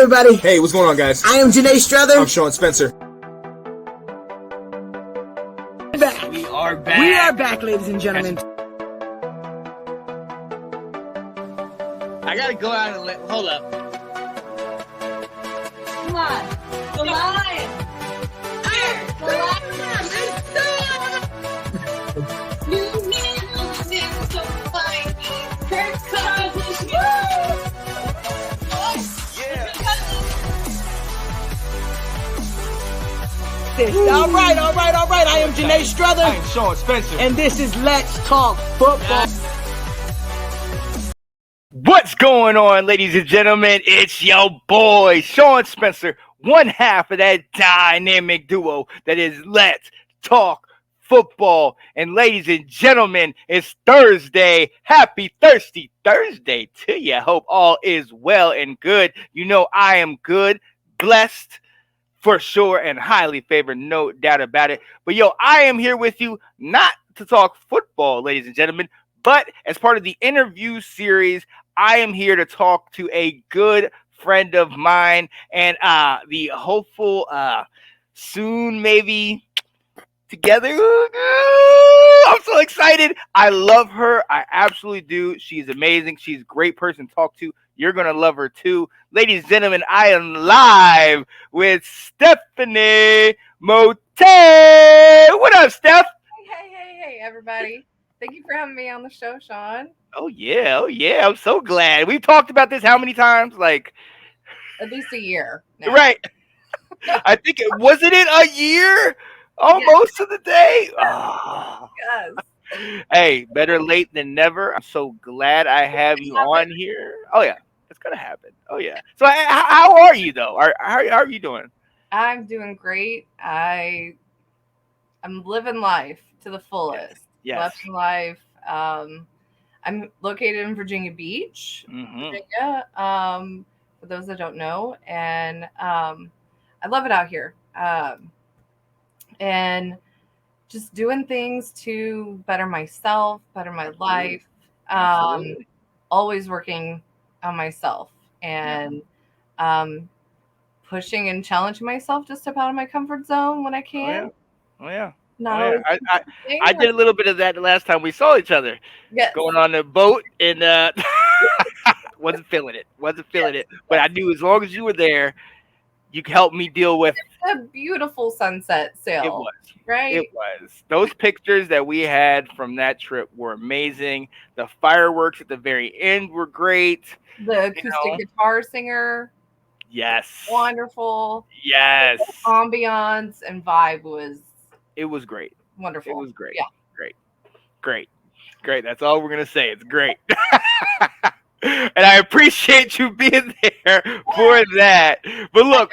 everybody. Hey, what's going on, guys? I am Janae Strother. I'm Sean Spencer. Back. We are back. We are back, ladies and gentlemen. I gotta go out and hold up. Come on. The lion. Here. The lion. New man looks in so fine. Kirk Cousins. Woo! Yeah. All right. I am Janae Strother. I'm Sean Spencer. And this is Let's Talk Football. What's going on, ladies and gentlemen? It's your boy, Sean Spencer, one half of that dynamic duo that is Let's Talk Football. And ladies and gentlemen, it's Thursday. Happy Thirsty Thursday to you. Hope all is well and good. You know I am good, blessed, for sure, and highly favored, no doubt about it. But yo, I am here with you not to talk football, ladies and gentlemen, but as part of the interview series, I am here to talk to a good friend of mine and the hopeful soon maybe together. I'm so excited. I love her. I absolutely do. She's amazing. She's a great person to talk to. You're going to love her too. Ladies and gentlemen, I am live with Stephanie Moutei. What up, Steph? Hey, everybody. Thank you for having me on the show, Sean. Oh, yeah. I'm so glad. We've talked about this how many times? Like, at least a year now. Right. I think wasn't it a year? Almost to the day. Oh. Yes. Hey, better late than never. I'm so glad I have you on here. Oh, yeah. It's going to happen. Oh, yeah. So how are you, though? How are you doing? I'm doing great. I'm living life to the fullest. Yes. Living life. I'm located in Virginia Beach, Virginia, for those that don't know. And I love it out here. And just doing things to better myself, better my life. Always working on myself and pushing and challenging myself to step out of my comfort zone when I can. Oh yeah. Not I did a little bit of that the last time we saw each other. Yes. Going on the boat and wasn't feeling it. But I knew as long as you were there, you could help me deal with a beautiful sunset sail. It was. Right? It was. Those pictures that we had from that trip were amazing. The fireworks at the very end were great. The acoustic guitar singer. Yes. Wonderful. Yes. The ambiance and vibe was. It was great. Wonderful. It was great. Yeah. Great. That's all we're going to say. It's great. And I appreciate you being there for that. But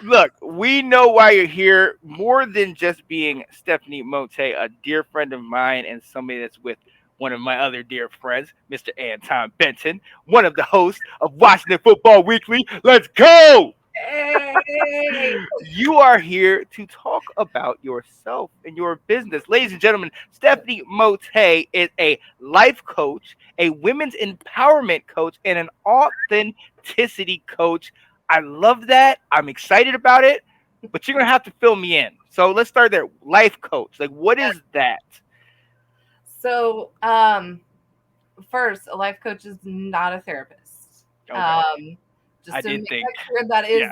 look, we know why you're here more than just being Stephanie Moutei, a dear friend of mine and somebody that's with one of my other dear friends, Mr. Anton Benton, one of the hosts of Washington Football Weekly. Let's go! Hey. You are here to talk about yourself and your business. Ladies and gentlemen, Stephanie Moutei is a life coach, a women's empowerment coach, and an authenticity coach. I love that. I'm excited about it, but you're going to have to fill me in. So let's start there. Life coach. Like, what is that? So, first, a life coach is not a therapist. Okay. Just to make sure that is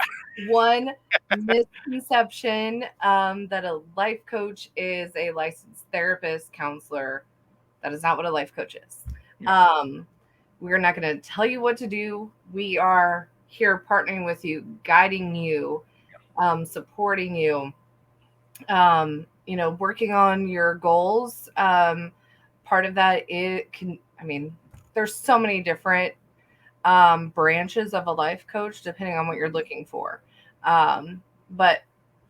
one misconception, that a life coach is a licensed therapist, counselor. That is not what a life coach is. We're not going to tell you what to do. We are here partnering with you, guiding you, supporting you, working on your goals. Part of that there's so many different branches of a life coach depending on what you're looking for. But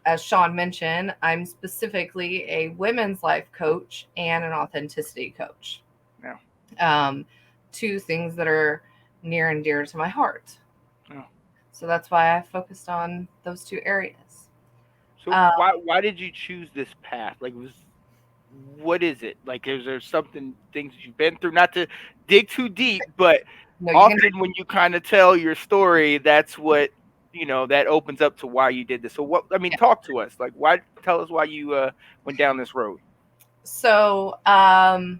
as Sean mentioned, I'm specifically a women's life coach and an authenticity coach. Yeah. Two things that are near and dear to my heart. Oh. So that's why I focused on those two areas. So why did you choose this path? Like, what is it? Like, is there things you've been through? Not to dig too deep, but No, you can. often when you kind of tell your story, that's what, that opens up to why you did this. So talk to us. Like, tell us why you went down this road. So, trauma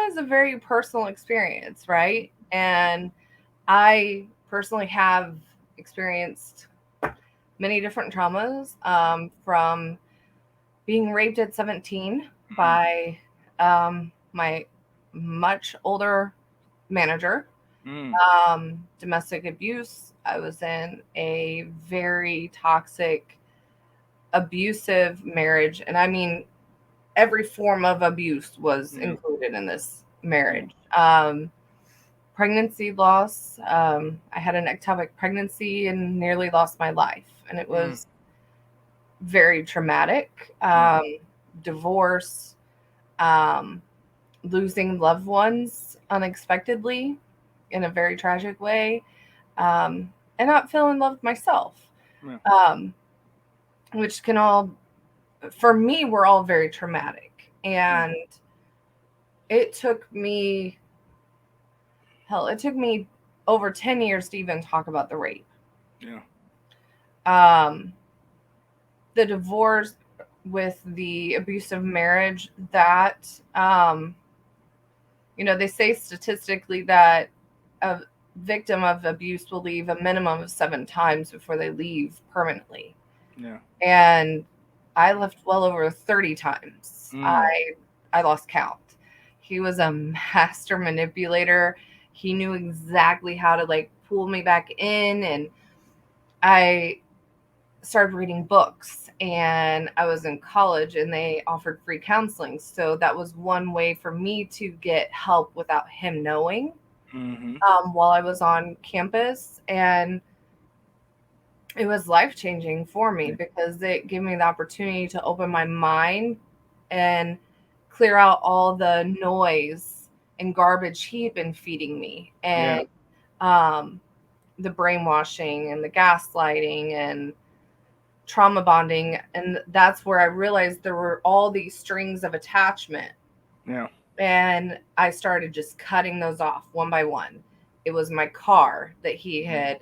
is a very personal experience, right? And I personally have experienced many different traumas, from being raped at 17 by my much older manager, domestic abuse. I was in a very toxic, abusive marriage. And I mean, every form of abuse was included in this marriage. Pregnancy loss. I had an ectopic pregnancy and nearly lost my life. And it was very traumatic. Divorce, losing loved ones unexpectedly in a very tragic way, and not feeling loved myself, which can all, for me, were all very traumatic. And it took me over 10 years to even talk about the rape. The divorce with the abusive marriage, that, they say statistically that a victim of abuse will leave a minimum of 7 times before they leave permanently. And I left well over 30 times. I lost count. He was a master manipulator. He knew exactly how to pull me back in. And I started reading books, and I was in college, and they offered free counseling. So that was one way for me to get help without him knowing, while I was on campus. And it was life-changing for me because it gave me the opportunity to open my mind and clear out all the noise and garbage he'd been feeding me, and the brainwashing and the gaslighting and trauma bonding. And that's where I realized there were all these strings of attachment. And I started just cutting those off one by one. It was my car that he had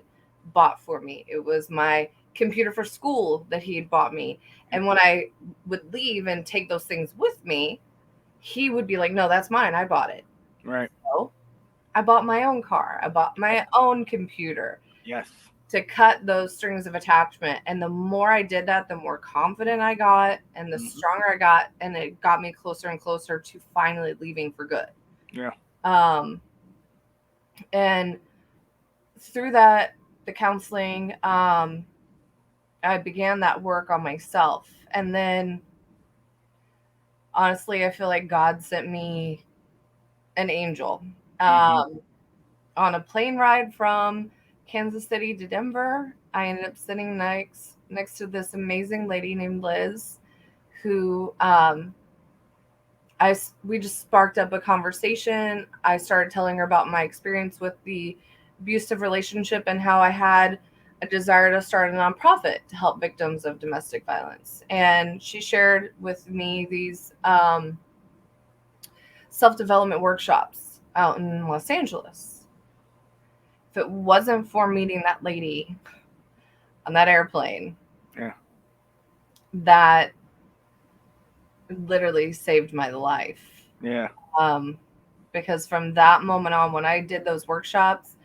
bought for me. It was my computer for school that he had bought me. And when I would leave and take those things with me, he would be like, no, that's mine. I bought it. Right. So I bought my own car. I bought my own computer. Yes. To cut those strings of attachment. And the more I did that, the more confident I got, and the stronger I got, and it got me closer and closer to finally leaving for good. And through that, the counseling, I began that work on myself. And then honestly, I feel like God sent me an angel. On a plane ride from Kansas City to Denver, I ended up sitting next to this amazing lady named Liz, who we just sparked up a conversation. I started telling her about my experience with the abusive relationship and how I had a desire to start a nonprofit to help victims of domestic violence. And she shared with me these self-development workshops out in Los Angeles. If it wasn't for meeting that lady on that airplane, that literally saved my life. Because from that moment on, when I did those workshops,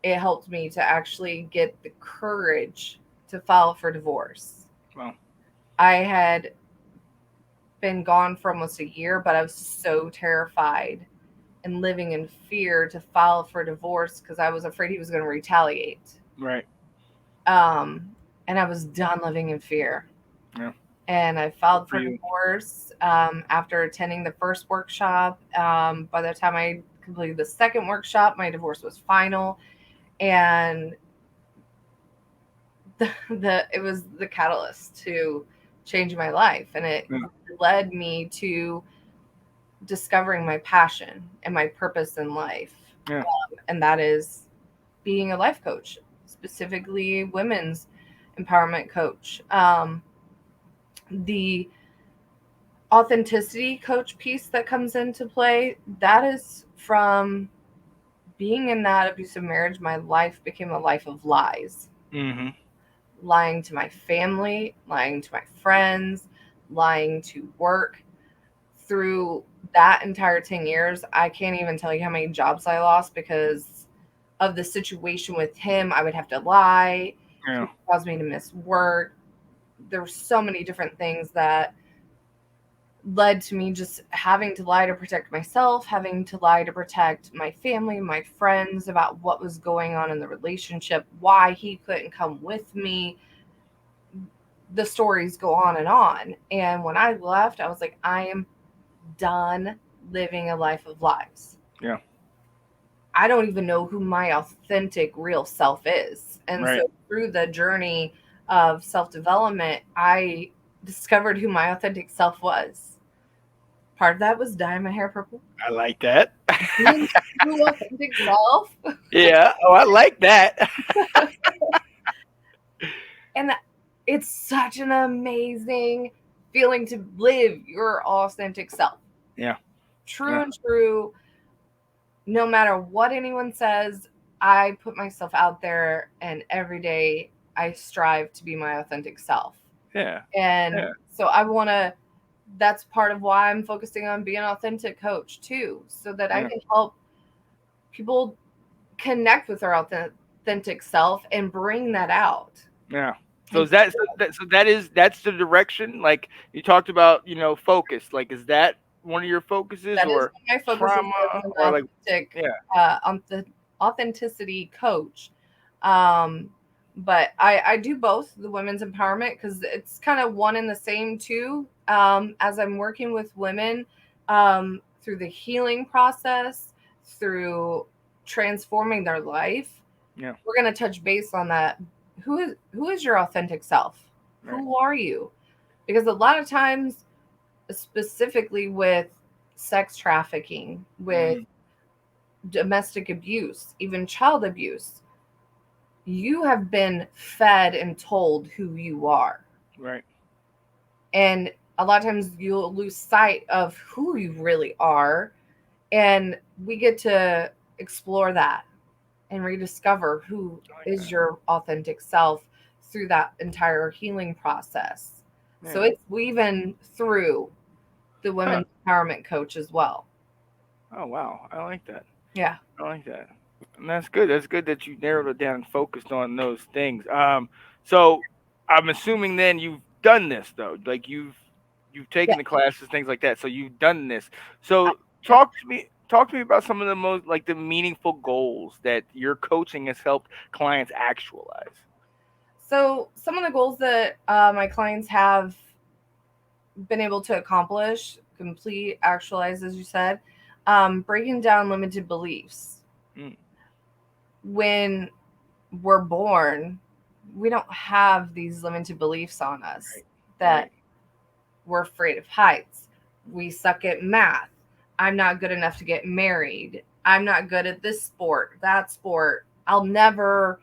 it helped me to actually get the courage to file for divorce. I had been gone for almost a year, but I was so terrified and living in fear to file for divorce because I was afraid he was going to retaliate. And I was done living in fear. And I filed for divorce after attending the first workshop. By the time I completed the second workshop, my divorce was final. And it was the catalyst to change my life. And it led me to discovering my passion and my purpose in life. And that is being a life coach, specifically women's empowerment coach. The authenticity coach piece that comes into play, that is from being in that abusive marriage, my life became a life of lies. Mm-hmm. Lying to my family, lying to my friends, lying to work. Through that entire 10 years, I can't even tell you how many jobs I lost because of the situation with him. I would have to lie. Yeah. It caused me to miss work. There were so many different things that led to me just having to lie to protect myself, having to lie to protect my family, my friends about what was going on in the relationship, why he couldn't come with me. The stories go on and on. And when I left, I was like, I am done living a life of lies. Yeah. I don't even know who my authentic real self is. And Right. so through the journey of self-development, I discovered who my authentic self was. Part of that was dyeing my hair purple. I like that. Being true authentic self. Yeah. Oh, I like that. And it's such an amazing feeling to live your authentic self. Yeah. True Yeah. and true. No matter what anyone says, I put myself out there, and every day I strive to be my authentic self. Yeah. And Yeah. so I want to, that's part of why I'm focusing on being an authentic coach too, so that I Yeah. can help people connect with their authentic self and bring that out. Yeah. So is that's the direction? Like you talked about, focus. Like, is that one of your focuses, That is or my focus trauma, as an or like, authentic, yeah, authenticity coach. But I do both the women's empowerment because it's kind of one and the same too. As I'm working with women through the healing process, through transforming their life, yeah, we're going to touch base on that. Who is your authentic self? right, Who are you? Because a lot of times, specifically with sex trafficking, with domestic abuse, even child abuse, you have been fed and told who you are. right, And a lot of times you'll lose sight of who you really are. And we get to explore that and rediscover who is your authentic self through that entire healing process. So yeah. it's weaving through the women's empowerment coach as well. Oh wow, I like that. Yeah. I like that. And that's good. That's good that you narrowed it down and focused on those things. So I'm assuming then you've done this though. Like you've taken Yeah. the classes, things like that. So you've done this. So talk to me about some of the most like the meaningful goals that your coaching has helped clients actualize. So some of the goals that my clients have been able to accomplish, complete, actualize, as you said, breaking down limited beliefs. Mm. When we're born, we don't have these limited beliefs on us Right. that Right. we're afraid of heights. We suck at math. I'm not good enough to get married. I'm not good at this sport, that sport. I'll never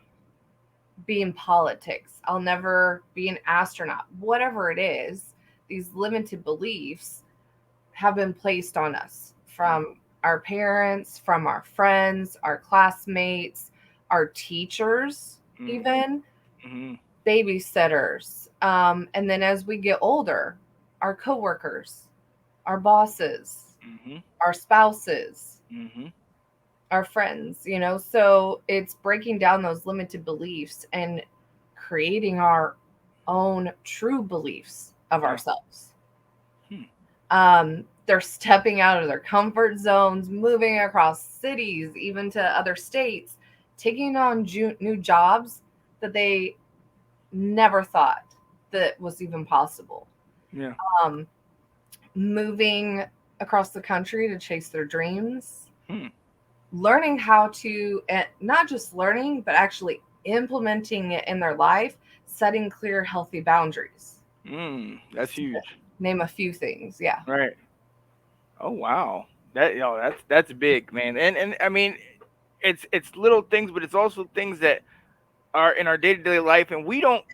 be in politics. I'll never be an astronaut. Whatever it is, these limited beliefs have been placed on us from our parents, from our friends, our classmates, our teachers, even Mm-hmm. babysitters. And then as we get older, our coworkers, our bosses, Mm-hmm. our spouses, Mm-hmm. our friends, so it's breaking down those limited beliefs and creating our own true beliefs of Yeah. ourselves. Hmm. They're stepping out of their comfort zones, moving across cities, even to other states, taking on new jobs that they never thought that was even possible. Yeah. Moving across the country to chase their dreams. Hmm. Learning how to, not just learning, but actually implementing it in their life, setting clear, healthy boundaries. That's huge. Name a few things. Yeah. Right. Oh wow. That's big, man. And I mean, it's little things, but it's also things that are in our day-to-day life, and we don't,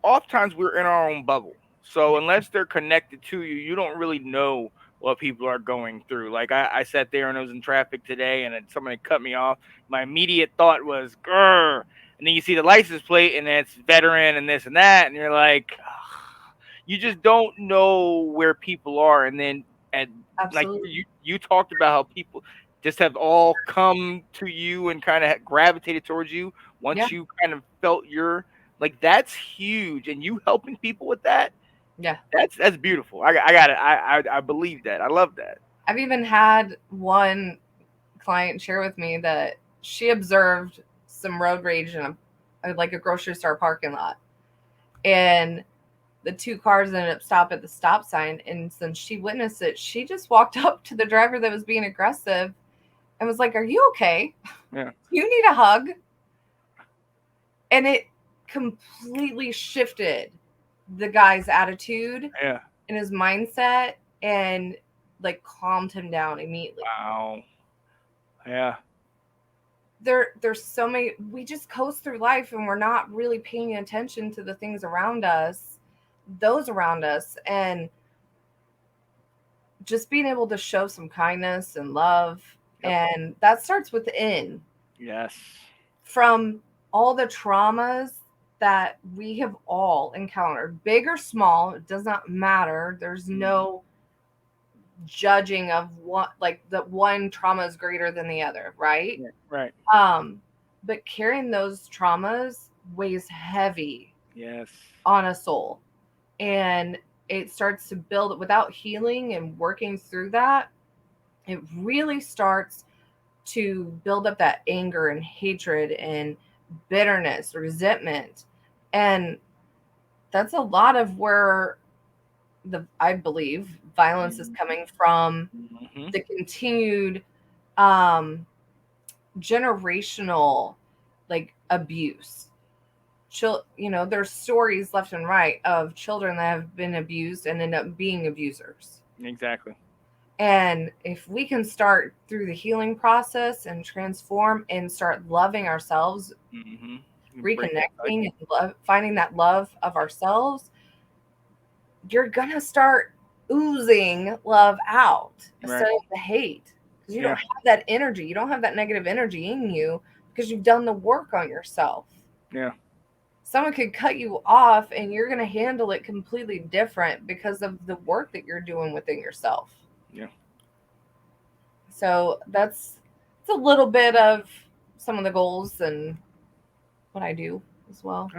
oftentimes we're in our own bubble. So unless they're connected to you, you don't really know what people are going through. Like I sat there and I was in traffic today, and then somebody cut me off. My immediate thought was, "Grr," and then you see the license plate, and it's veteran and this and that, and you're like, "Ugh." You just don't know where people are, and then and like Absolutely. you talked about how people just have all come to you and kind of gravitated towards you Yeah. once you kind of felt your like that's huge, and you helping people with that. Yeah. That's beautiful. I got it. I believe that. I love that. I've even had one client share with me that she observed some road rage in like a grocery store parking lot, and the two cars ended up stopping at the stop sign. And since she witnessed it, she just walked up to the driver that was being aggressive and was like, "Are you okay? Yeah. You need a hug?" And it completely shifted the guy's attitude Yeah. and his mindset, and like calmed him down immediately. Wow. Yeah. There's so many, we just coast through life and we're not really paying attention to the things around us, those around us, and just being able to show some kindness and love. Yep. And that starts within, Yes. from all the traumas that we have all encountered, big or small, it does not matter. There's no judging of what, like, the one trauma is greater than the other, right? Yeah. Right. But carrying those traumas weighs heavy Yes. on a soul, and it starts to build without healing and working through that. It really starts to build up that anger and hatred and bitterness, resentment. And that's a lot of where I believe violence is coming from, Mm-hmm. the continued generational like abuse. There's stories left and right of children that have been abused and end up being abusers. Exactly. And if we can start through the healing process and transform and start loving ourselves, Mm-hmm. reconnecting and finding that love of ourselves, you're gonna start oozing love out instead of the hate, because you don't have that energy. You don't have that negative energy in you because you've done the work on yourself. Yeah. Someone could cut you off and you're going to handle it completely different because of the work that you're doing within yourself. Yeah. So it's a little bit of some of the goals and what I do as well.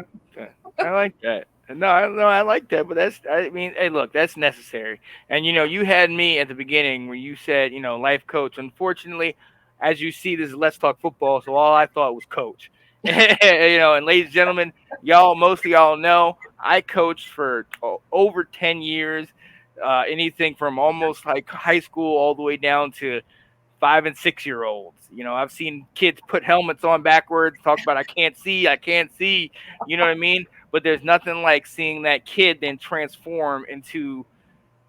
I like that. No, I like that, but I mean, hey, look, that's necessary. And you had me at the beginning where you said, life coach. Unfortunately, as you see, this is Let's Talk Football, so all I thought was coach. And ladies and gentlemen, most of y'all know I coached for over 10 years, anything from almost like high school all the way down to 5 and 6 year olds. I've seen kids put helmets on backwards, talk about I can't see. You know what I mean? But there's nothing like seeing that kid then transform into,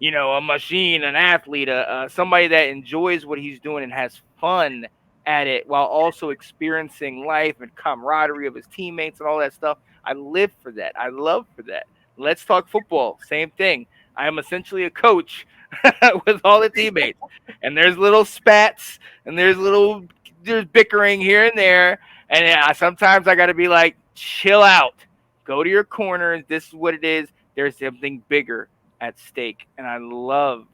a machine, an athlete, somebody that enjoys what he's doing and has fun at it while also experiencing life and camaraderie of his teammates and all that stuff. I live for that. I love for that. Let's Talk Football. Same thing. I am essentially a coach with all the teammates, and there's little spats and there's bickering here and there, and sometimes I got to be like, chill out, go to your corners. This is what it is. There's something bigger at stake, and I love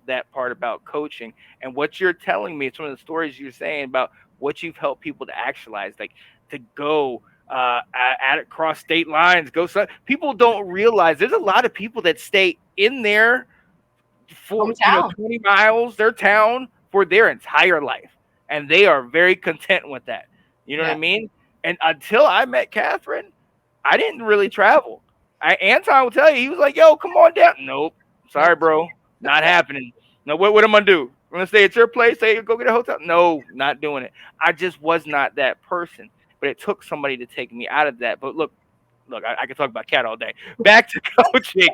that part about coaching and what you're telling me. Some of the stories you're saying about what you've helped people to actualize, like to go at across state lines, people don't realize there's a lot of people that stay in there for 20 miles, their town, for their entire life, and they are very content with that. You know what I mean? And until I met Catherine, I didn't really travel. Anton will tell you, he was like, "Yo, come on down." Nope, sorry, bro, not happening. No, what am I gonna do? I'm gonna stay at your place? Say go get a hotel? No, not doing it. I just was not that person. But it took somebody to take me out of that. But look, I could talk about Cat all day. Back to coaching.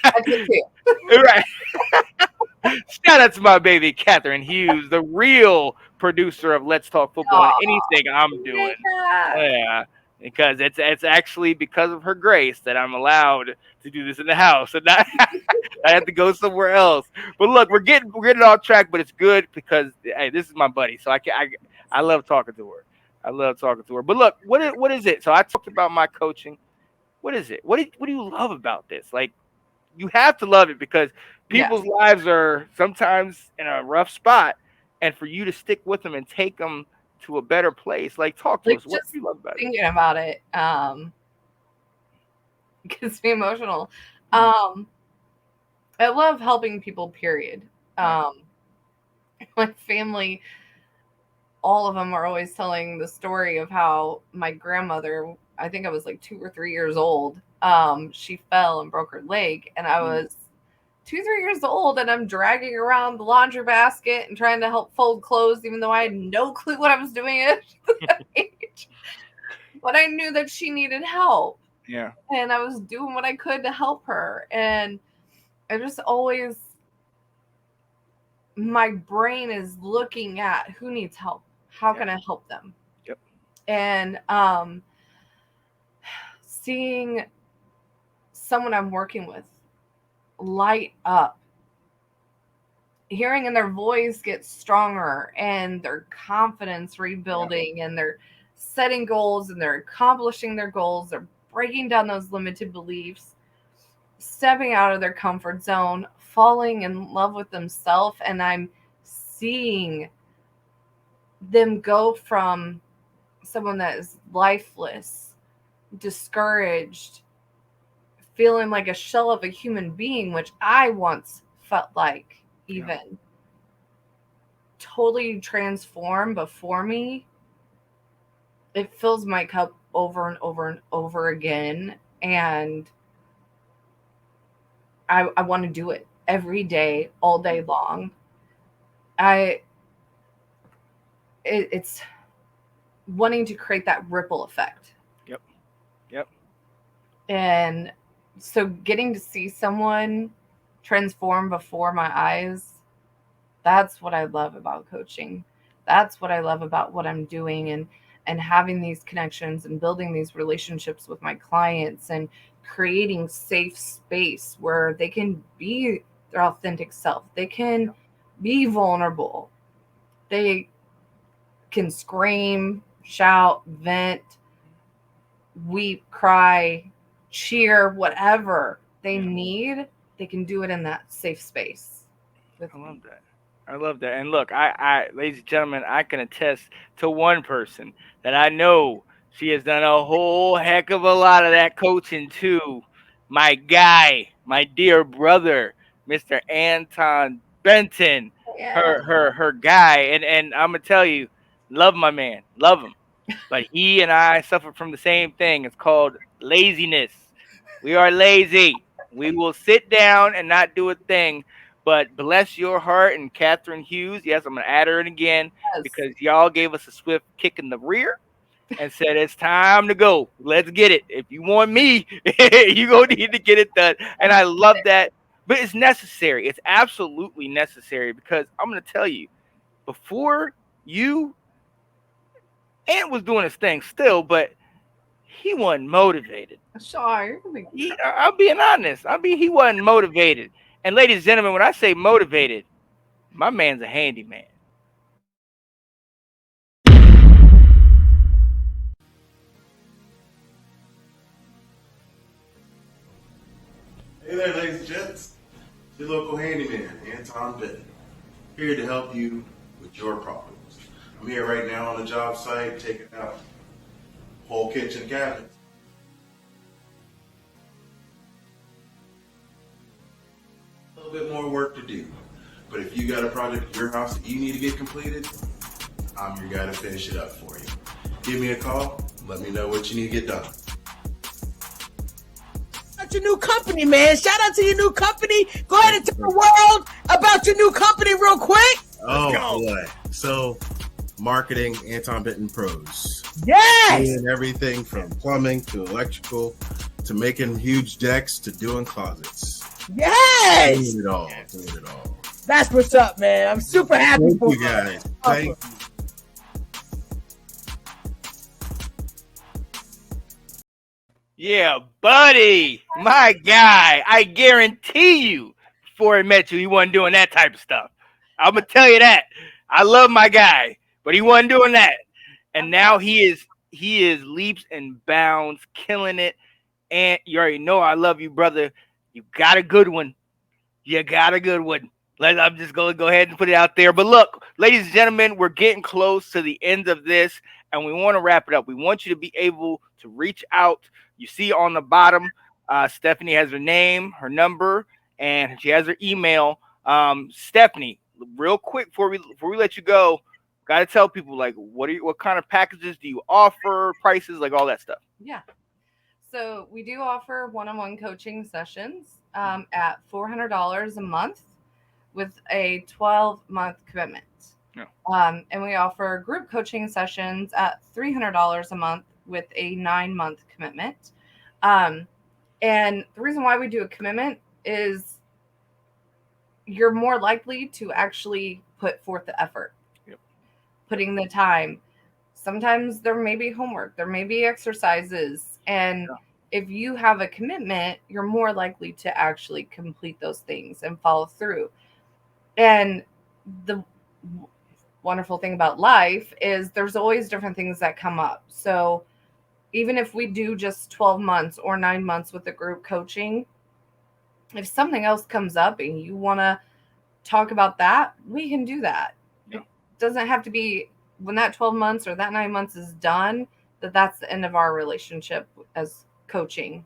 I did too. Right. Shout out to my baby Catherine Hughes, the real producer of Let's Talk Football and anything I'm doing. Yeah. because it's actually because of her grace that I'm allowed to do this in the house, and not I have to go somewhere else. But look, we're getting off track, but it's good because hey, this is my buddy, so I love talking to her. I love talking to her. But look, what is it? So I talked about my coaching. What is it? What do you love about this? Like, you have to love it because people's lives are sometimes in a rough spot, and for you to stick with them and take them to a better place. Like, talk to us. What do you love about it? Thinking about it gets me emotional. I love helping people, period. My family, all of them are always telling the story of how my grandmother, I think I was like 2 or 3 years old, she fell and broke her leg, and I was 2, 3 years old, and I'm dragging around the laundry basket and trying to help fold clothes, even though I had no clue what I was doing at that age. But I knew that she needed help. Yeah. And I was doing what I could to help her. And I just always, my brain is looking at who needs help. How can I help them? Yep. And seeing someone I'm working with light up, hearing in their voice get stronger, and their confidence rebuilding, and they're setting goals, and they're accomplishing their goals, they're breaking down those limited beliefs, stepping out of their comfort zone, falling in love with themselves, and I'm seeing them go from someone that is lifeless, discouraged, feeling like a shell of a human being, which I once felt like, even totally transformed before me. It fills my cup over and over and over again, and I want to do it every day, all day long. It's wanting to create that ripple effect. Yep. And so getting to see someone transform before my eyes, that's what I love about coaching. That's what I love about what I'm doing, and having these connections and building these relationships with my clients and creating safe space where they can be their authentic self. They can be vulnerable. They can scream, shout, vent, weep, cry, cheer, whatever they need. They can do it in that safe space. I love that. And look, I ladies and gentlemen, I can attest to one person that I know she has done a whole heck of a lot of that coaching too. My guy, my dear brother, Mr. Anton Benton, her guy. And I'm gonna tell you, love my man, love him. But he and I suffer from the same thing. It's called laziness. We are lazy. We will sit down and not do a thing. But bless your heart and Catherine Hughes. Yes, I'm going to add her in again because y'all gave us a swift kick in the rear and said, it's time to go. Let's get it. If you want me, you're going to need to get it done. And I love that. But it's necessary. It's absolutely necessary because I'm going to tell you, before you, Ant was doing his thing still, but he wasn't motivated. Sorry. I'm being honest. He wasn't motivated. And ladies and gentlemen, when I say motivated, my man's a handyman. Hey there, ladies and gents. It's your local handyman, Anton Benton, here to help you with your problems. I'm here right now on the job site, taking out whole kitchen cabinets. A little bit more work to do, but if you got a project at your house that you need to get completed, I'm your guy to finish it up for you. Give me a call, let me know what you need to get done. About your new company, man. Shout out to your new company. Go ahead and tell the world about your new company real quick. Oh boy. So, marketing, Anton Benton Pros. Yes. Doing everything from plumbing to electrical to making huge decks to doing closets. Yes. Doing it all. Doing it all. That's what's up, man. I'm super happy Thank for you guys. Thank you. Yeah, buddy, my guy. I guarantee you, before I met you, he wasn't doing that type of stuff. I'm gonna tell you that. I love my guy, but he wasn't doing that. And now he is leaps and bounds, killing it. And you already know I love you, brother. You got a good one. You got a good one. I'm just going to go ahead and put it out there. But look, ladies and gentlemen, we're getting close to the end of this, and we want to wrap it up. We want you to be able to reach out. You see on the bottom, Stephanie has her name, her number, and she has her email. Stephanie, real quick before we let you go, got to tell people like what kind of packages do you offer, prices, like all that stuff. Yeah. So we do offer one-on-one coaching sessions at $400 a month with a 12-month commitment. Yeah. And we offer group coaching sessions at $300 a month with a 9-month commitment. And the reason why we do a commitment is you're more likely to actually put forth the effort, putting the time. Sometimes there may be homework, there may be exercises, and if you have a commitment, you're more likely to actually complete those things and follow through. And the wonderful thing about life is there's always different things that come up. So even if we do just 12 months or 9 months with the group coaching, if something else comes up and you want to talk about that, we can do that. It doesn't have to be when that 12 months or that 9 months is done, that's the end of our relationship as coaching.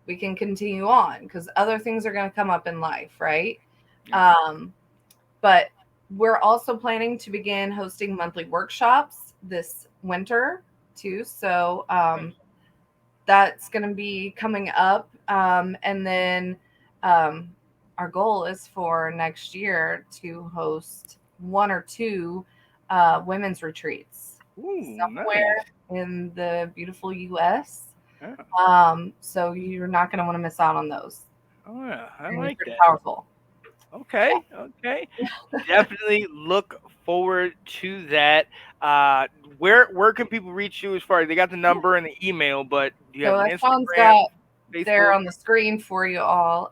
We can continue on because other things are going to come up in life, right? But we're also planning to begin hosting monthly workshops this winter too. So that's going to be coming up. And then our goal is for next year to host 1 or 2 women's retreats somewhere in the beautiful U.S. So you're not going to want to miss out on those. Oh yeah, I like that. Powerful. Okay. Definitely look forward to that. Where can people reach you as far as they got the number and the email, but do you have an Sean's Instagram, got Facebook? there on the screen for you all.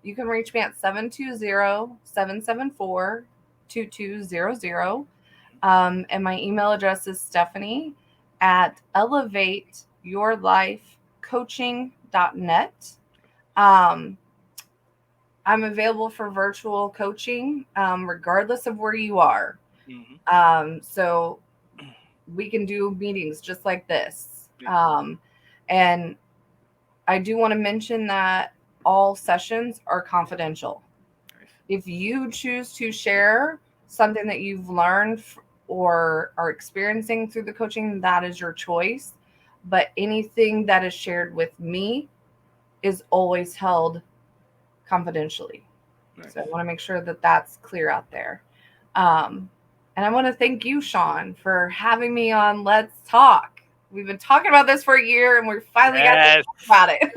You can reach me at 720-774-2200. And my email address is Stephanie at elevateyourlifecoaching.net. I'm available for virtual coaching, regardless of where you are. So we can do meetings just like this. And I do want to mention that all sessions are confidential. If you choose to share something that you've learned or are experiencing through the coaching, that is your choice. But anything that is shared with me is always held confidentially. So I want to make sure that that's clear out there. And I want to thank you, Sean, for having me on Let's Talk. We've been talking about this for a year and we finally got to talk about it.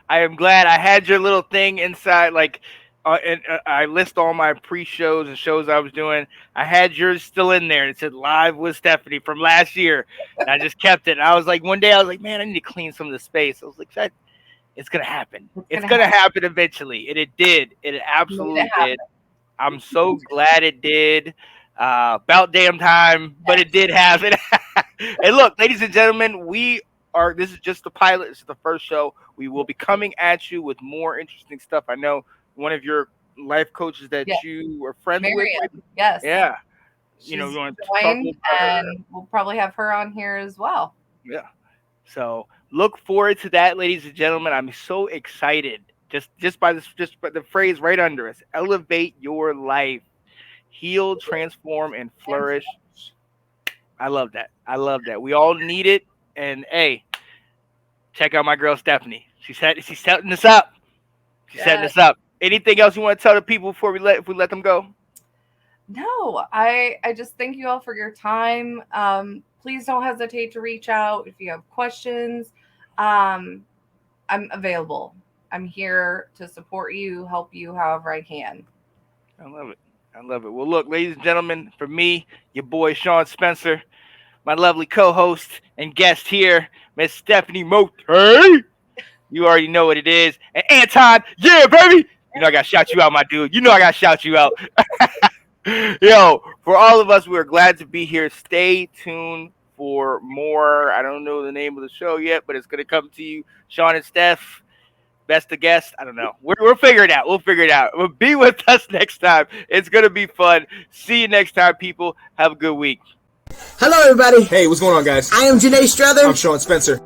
I am glad I had your little thing inside, like, and I list all my pre-shows and shows I was doing. I had yours still in there, and it said "Live with Stephanie" from last year, and I just kept it. And I was like, one day, I was like, man, I need to clean some of the space. I was like, it's gonna happen. It's gonna happen eventually, and it did. It absolutely did. I'm so glad it did. About damn time, but it did happen. And look, ladies and gentlemen, this is just the pilot. This is the first show. We will be coming at you with more interesting stuff. I know one of your life coaches that you are friends with. Yes. Yeah. She's you want to talk and we'll probably have her on here as well. Yeah. So look forward to that, ladies and gentlemen. I'm so excited. Just by the phrase right under us. Elevate your life. Heal, transform, and flourish. I love that. We all need it. And hey, check out my girl Stephanie. She's setting this up. Setting this up. Anything else you want to tell the people before we let them go? No, I just thank you all for your time. Please don't hesitate to reach out if you have questions. I'm available. I'm here to support you, help you however I can. I love it. Well, look, ladies and gentlemen, for me, your boy Sean Spencer, my lovely co-host and guest here, Miss Stephanie Moutei. You already know what it is. And Anton, yeah, baby. You know I got to shout you out, my dude. You know I got to shout you out. Yo, for all of us, we're glad to be here. Stay tuned for more. I don't know the name of the show yet, but it's going to come to you. Sean and Steph, best of guest. I don't know. We'll figure it out. We'll figure it out. Well, be with us next time. It's going to be fun. See you next time, people. Have a good week. Hello, everybody. Hey, what's going on, guys? I am Janae Strother. I'm Sean Spencer.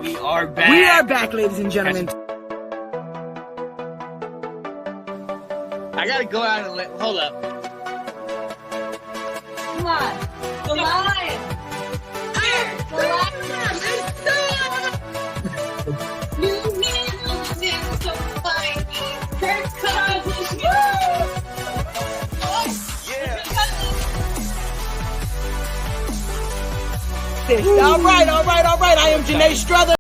We are back. We are back, ladies and gentlemen. I got to go out and hold up. Come on. The lion. Here. The lion. New man looking so fine. Kirk Cousins. All right. I am Janae Strother.